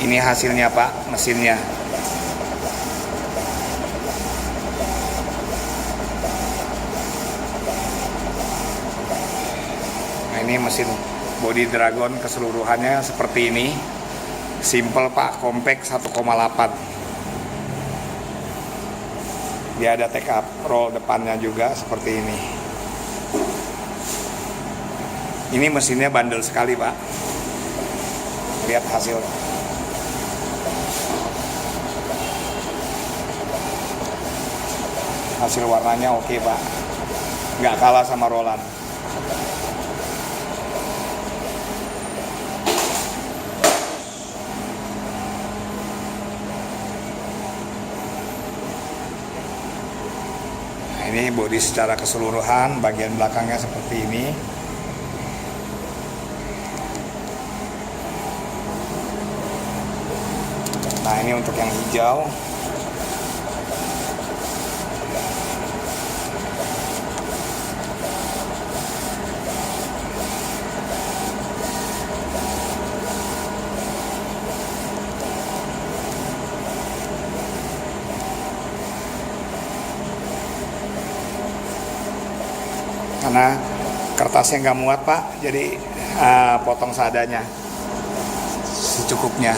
Ini hasilnya Pak, mesinnya. Nah, ini mesin body Dragon keseluruhannya seperti ini. Simple Pak, compact 1,8. Dia ada take up roll depannya juga seperti ini. Ini mesinnya bandel sekali Pak. Lihat hasil. Hasil warnanya oke Pak. Nggak kalah sama Roland. Nah, ini bodi secara keseluruhan, bagian belakangnya seperti ini. Nah, ini untuk yang hijau. Karena kertasnya nggak muat Pak, jadi potong seadanya, secukupnya.